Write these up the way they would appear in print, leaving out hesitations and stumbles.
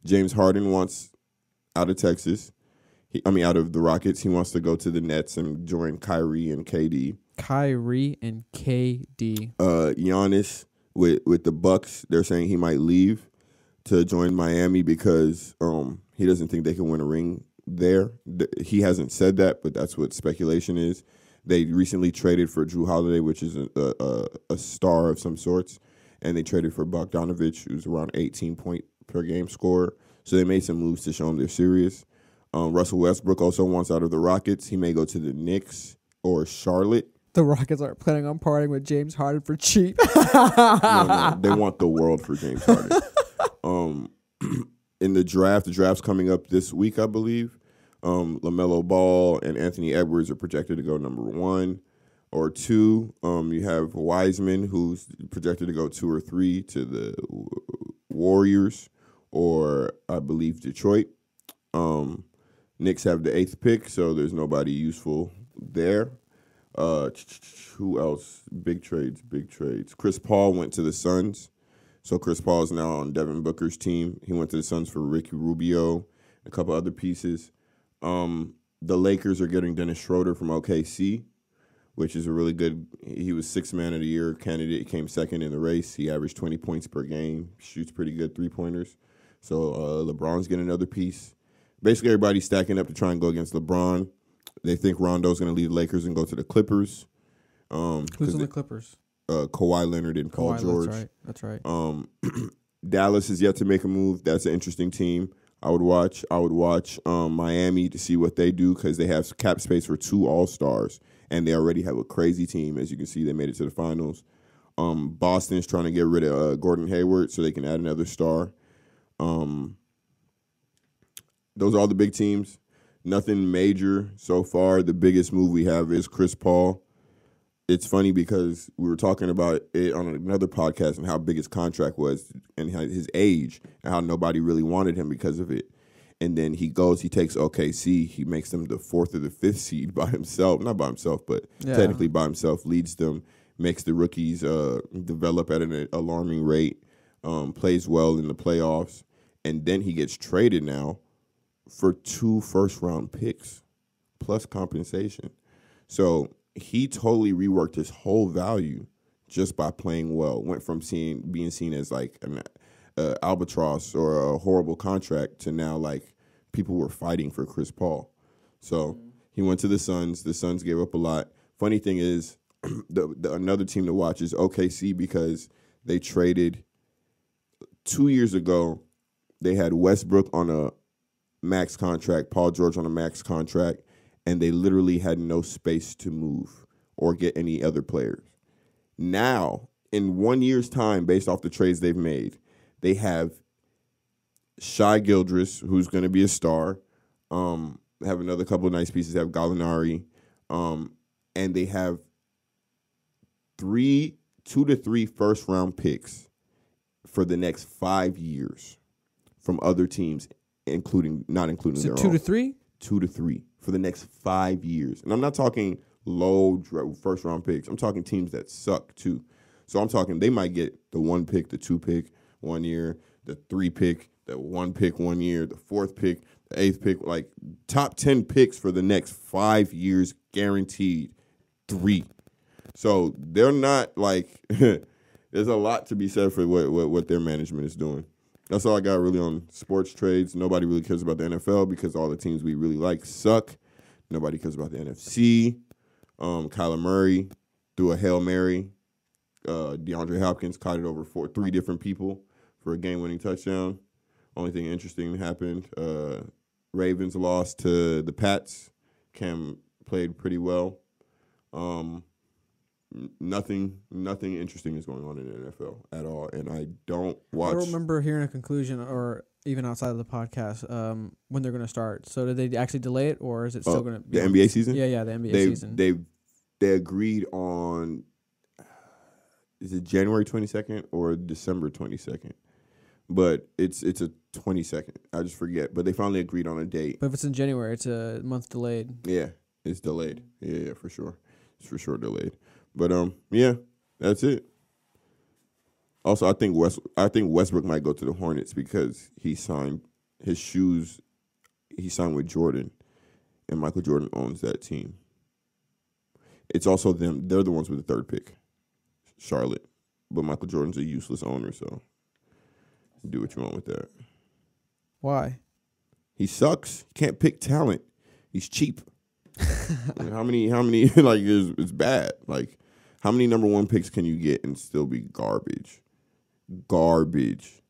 James Harden wants out of Texas. Out of the Rockets. He wants to go to the Nets and join Kyrie and KD. Kyrie and KD. Giannis with the Bucks, they're saying he might leave to join Miami because he doesn't think they can win a ring there. He hasn't said that, but that's what speculation is. They recently traded for Drew Holiday, which is a star of some sorts, and they traded for Bogdanovich, who's around 18-point per game scorer. So they made some moves to show them they're serious. Russell Westbrook also wants out of the Rockets. He may go to the Knicks or Charlotte. The Rockets aren't planning on partying with James Harden for cheap. No, they want the world for James Harden. In the draft's coming up this week, I believe. LaMelo Ball and Anthony Edwards are projected to go number 1 or 2. You have Wiseman, who's projected to go 2 or 3 to the Warriors or, I believe, Detroit. Knicks have the 8th pick, so there's nobody useful there. Who else? Big trades. Chris Paul went to the Suns. So Chris Paul is now on Devin Booker's team. He went to the Suns for Ricky Rubio, a couple other pieces. The Lakers are getting Dennis Schroeder from OKC, which is a really good. He was 6th man of the year candidate. He came 2nd in the race. He averaged 20 points per game, shoots pretty good 3-pointers. So LeBron's getting another piece. Basically, everybody's stacking up to try and go against LeBron. They think Rondo's going to leave the Lakers and go to the Clippers. Who's on the Clippers? Kawhi Leonard and Paul George. That's right. Dallas is yet to make a move. That's an interesting team. I would watch Miami to see what they do because they have cap space for 2 All-Stars, and they already have a crazy team. As you can see, they made it to the finals. Boston's trying to get rid of Gordon Hayward so they can add another star. Those are all the big teams. Nothing major so far. The biggest move we have is Chris Paul. It's funny because we were talking about it on another podcast and how big his contract was and his age and how nobody really wanted him because of it. And then he takes OKC. He makes them the 4th or the 5th seed by himself. Not by himself, but technically by himself. Leads them, makes the rookies develop at an alarming rate, plays well in the playoffs. And then he gets traded now for 2 first-round picks plus compensation. So he totally reworked his whole value just by playing well. Went from being seen as like an albatross or a horrible contract to now like people were fighting for Chris Paul. So he went to the Suns. The Suns gave up a lot. Funny thing is, another team to watch is OKC because they traded 2 years ago. They had Westbrook on a max contract, Paul George on a max contract, and they literally had no space to move or get any other players. Now, in 1 year's time, based off the trades they've made, they have Shai Gilgeous, who's going to be a star. Have another couple of nice pieces. They have Gallinari. And they have 2 to 3 first-round picks for the next 5 years from other teams, not including their own. 2 to 3? 2 to 3 for the next 5 years. And I'm not talking low first-round picks. I'm talking teams that suck, too. So I'm talking they might get the 1 pick, the 2 pick 1 year, the 3 pick, the 1 pick 1 year, the 4th pick, the 8th pick, like top 10 picks for the next 5 years, guaranteed 3. So they're not like there's a lot to be said for what their management is doing. That's all I got really on sports trades. Nobody really cares about the NFL because all the teams we really like suck. Nobody cares about the NFC. Kyler Murray threw a Hail Mary. DeAndre Hopkins caught it over 3 different people for a game-winning touchdown. Only thing interesting happened. Ravens lost to the Pats. Cam played pretty well. Nothing interesting is going on in the NFL at all, and I don't watch. I don't remember hearing a conclusion, or even outside of the podcast, when they're going to start. So did they actually delay it, or is it still going to be the NBA season? Yeah, the NBA season. They agreed on. Is it January 22nd or December 22nd? But it's a 22nd. I just forget. But they finally agreed on a date. But if it's in January, it's a month delayed. Yeah, it's delayed. Yeah, for sure. It's for sure delayed. But yeah, that's it. Also, I think Westbrook might go to the Hornets because he signed his shoes, he signed with Jordan, and Michael Jordan owns that team. It's also them. They're the ones with the third pick, Charlotte. But Michael Jordan's a useless owner, so do what you want with that. Why? He sucks. He can't pick talent. He's cheap. How many? Like, it's bad. Like, how many number one picks can you get and still be garbage? Garbage.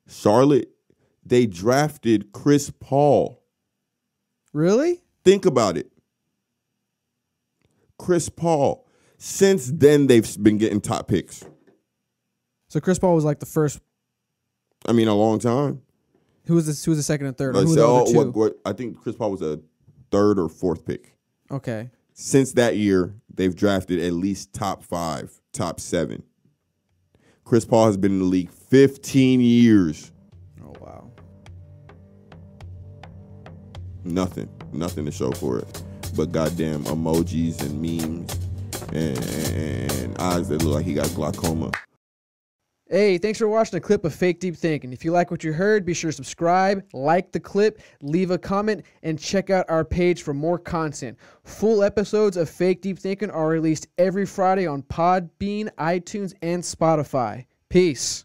Charlotte, they drafted Chris Paul. Really? Think about it. Chris Paul. Since then, they've been getting top picks. So Chris Paul was like the first. I mean, a long time. Who was the second and third? Like, Who were the other two? what, I think Chris Paul was a third or fourth pick. Okay. Since that year, they've drafted at least top 5, top 7. Chris Paul has been in the league 15 years. Oh, wow. Nothing to show for it. But goddamn emojis and memes and eyes that look like he got glaucoma. Hey, thanks for watching a clip of Fake Deep Thinking. If you like what you heard, be sure to subscribe, like the clip, leave a comment, and check out our page for more content. Full episodes of Fake Deep Thinking are released every Friday on Podbean, iTunes, and Spotify. Peace.